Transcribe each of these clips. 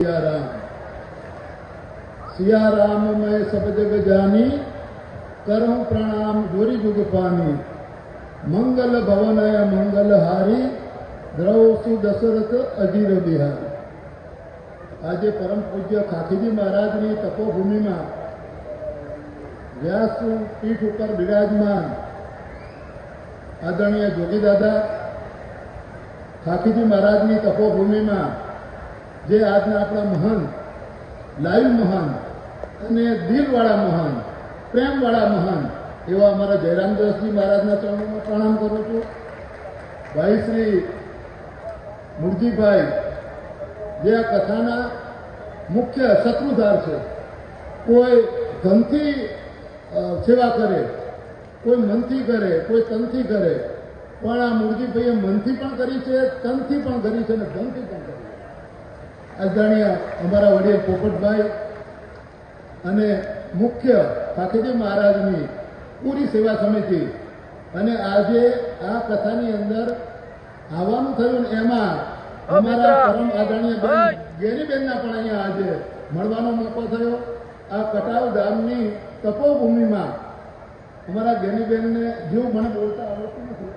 राम सिया राम मैं सब जग जानी करूं प्रणाम जोरी जुग पानी मंगल भवनय मंगल हारी द्रवसु दशरथ अजीर बिहारी। आज परम पूज्य खाखीजी महाराजनी तपोभूमि में व्यास पीठ पर विराजमान आदरणीय जोगी दादा खाखीजी महाराजनी तपोभूमि में जे આજના આપણા મહાન લાઈવ મહાન અને દિલવાળા મહાન પ્રેમવાળા મહાન એવા અમારા જયરામદાસજી મહારાજના ચરણોમાં પ્રણામ કરું છું। ભાઈ શ્રી મુરજીભાઈ જે આ કથાના મુખ્ય શત્રુધાર છે, કોઈ ધનથી સેવા કરે, કોઈ મનથી કરે, કોઈ તનથી કરે, પણ આ મુરજીભાઈએ મનથી પણ કરી છે, તનથી પણ કરી છે અને ધનથી પણ કરી। આદરણીય અમારા વડીલ પોપટભાઈ અને મુખ્ય ખાખીજી મહારાજની પૂરી સેવા સમિતિ અને આજે આ કથાની અંદર આવવાનું થયું એમાં અમારા પરમ આદરણીય ગેરીબેનના પણ અહીંયા આજે મળવાનો મોકો થયો। આ કટાવ ગામની તપોભૂમિમાં અમારા ગેરીબેનને જેવું મને બોલતા આવડતું નથી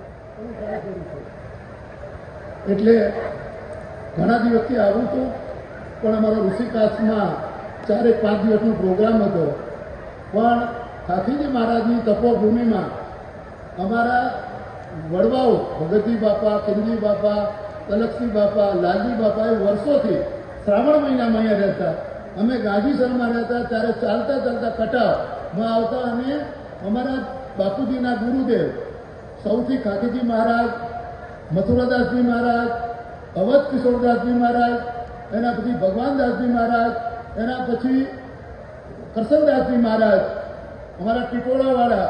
એટલે ઘણા દિવસથી આવું છું, પણ અમારો ઋષિકાશમાં 4-5 દિવસનો પ્રોગ્રામ હતો, પણ ખાખીજી મહારાજની તપોભૂમિમાં અમારા વડવાઓ ભગતજી બાપા, કિંજી બાપા, તલકસિંહ બાપા, લાલજી બાપા એ વર્ષોથી શ્રાવણ મહિનામાં અહીંયા રહેતા। અમે ગાંધીસરમાં રહેતા ત્યારે ચાલતા ચાલતા કટાવમાં આવતા અને અમારા બાપુજીના ગુરુદેવ સૌથી ખાખીજી મહારાજ, મથુરાદાસજી મહારાજ, અવધ કિશોરદાસજી મહારાજ, એના પછી ભગવાનદાસજી મહારાજ, એના પછી કરસનદાસજી મહારાજ, અમારા ટીટોળાવાળા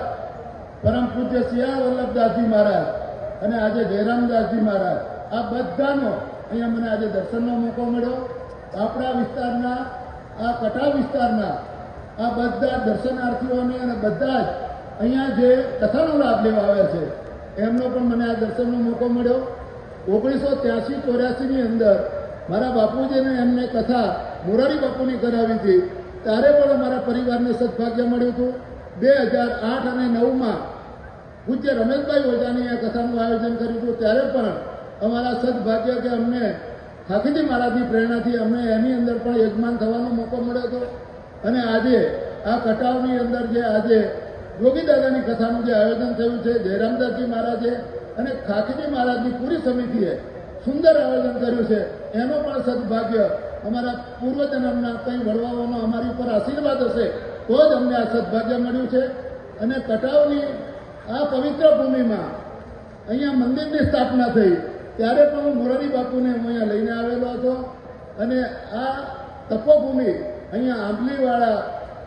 પરમ પૂજ્ય સિયા વલ્લભદાસજી મહારાજ અને આજે જયરામદાસજી મહારાજ, આ બધાનો અહીંયા મને આજે દર્શનનો મોકો મળ્યો। આપણા વિસ્તારના આ કટાવ વિસ્તારના આ બધા દર્શનાર્થીઓને અને બધા જ અહીંયા જે કથાનો લાભ લેવા આવ્યા છે એમનો પણ મને આ દર્શનનો મોકો મળ્યો। 1983-84ની અંદર મારા બાપુજીને એમને કથા મોરારી બાપુની કરાવી હતી, ત્યારે પણ અમારા પરિવારને સદભાગ્ય મળ્યું હતું। 2008 અને 9માં પૂજ્ય રમેશભાઈ ઓઝાની આ કથાનું આયોજન કર્યું હતું, ત્યારે પણ અમારા સદભાગ્ય કે અમને ખાખીજી મહારાજની પ્રેરણાથી અમને એની અંદર પણ યજમાન થવાનો મોકો મળ્યો હતો। અને આજે આ કટાવની અંદર જે આજે યોગી દાદાની કથાનું જે આયોજન થયું છે, જયરામદાસજી મહારાજે અને ખાખીજી મહારાજની પૂરી સમિતિએ સુંદર આયોજન કર્યું છે, એનો પણ સદભાગ્ય અમારા પૂર્વજન્મના કંઈ વડવાઓનો અમારી ઉપર આશીર્વાદ હશે તો જ અમને આ સદભાગ્ય મળ્યું છે। અને કટાવની આ પવિત્ર ભૂમિમાં અહીંયા મંદિરની સ્થાપના થઈ ત્યારે પણ હું મોરારી બાપુને હું અહીંયા લઈને આવેલો હતો અને આ તપોભૂમિ અહીંયા આંબલીવાળા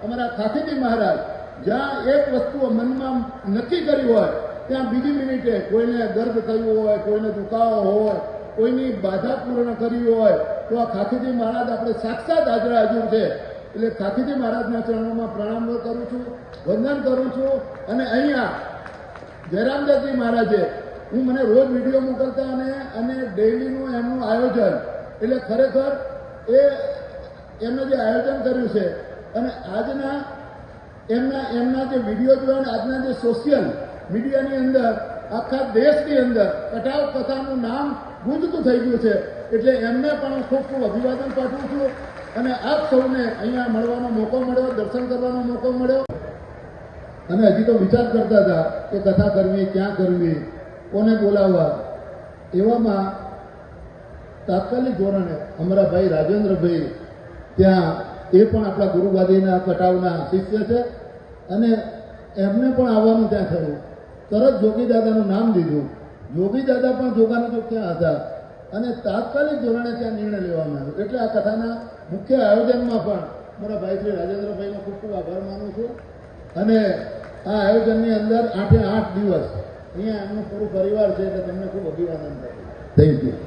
અમારા ખાખીજી મહારાજ જ્યાં એક વસ્તુ મનમાં નક્કી કરી હોય ત્યાં બીજી મિનિટે કોઈને દર્દ થયું હોય, કોઈને દુખાવો હોય, કોઈની બાધા પૂર્ણ કરી હોય તો આ ખાખીજી મહારાજ આપણે સાક્ષાત હાજરા હજુર છે। એટલે ખાખીજી મહારાજના ચરણોમાં પ્રણામ કરું છું, વંદન કરું છું। અને અહીંયા જયરામદાસજી મહારાજે હું મને રોજ વિડીયો મોકલતા અને ડેઈલીનું એમનું આયોજન એટલે ખરેખર એમણે જે આયોજન કર્યું છે અને આજના એમના જે વિડીયો જોયા અને આજના જે સોશિયલ મીડિયાની અંદર આખા દેશની અંદર કટાવ કથાનું નામ ગુંજતું થઈ ગયું છે, એટલે એમને પણ ખૂબ ખૂબ અભિવાદન પાઠવું છું। અને આપ સૌને અહીંયા મળવાનો મોકો મળ્યો, દર્શન કરવાનો મોકો મળ્યો। અને હજી તો વિચાર કરતા હતા કે કથા કરવી, ક્યાં કરવી, કોને બોલાવવા, એવામાં તાત્કાલિક ધોરણે અમારા ભાઈ રાજેન્દ્રભાઈ ત્યાં એ પણ આપણા ગુરુગાદીના કટાવના શિષ્ય છે અને એમને પણ આવવાનું ત્યાં થયું। તરત જોગી દાદાનું નામ દીધું, જોગી દાદા પણ જોગાનું જો ત્યાં હતા અને તાત્કાલિક ધોરણે ત્યાં નિર્ણય લેવામાં આવ્યો। એટલે આ કથાના મુખ્ય આયોજનમાં પણ મારા ભાઈ શ્રી રાજેન્દ્રભાઈનો ખૂબ ખૂબ આભાર માનું છું। અને આ આયોજનની અંદર 8 દિવસ અહીંયા એમનું પૂરું પરિવાર છે એટલે તેમને ખૂબ અભિવાદન કરું। Thank you.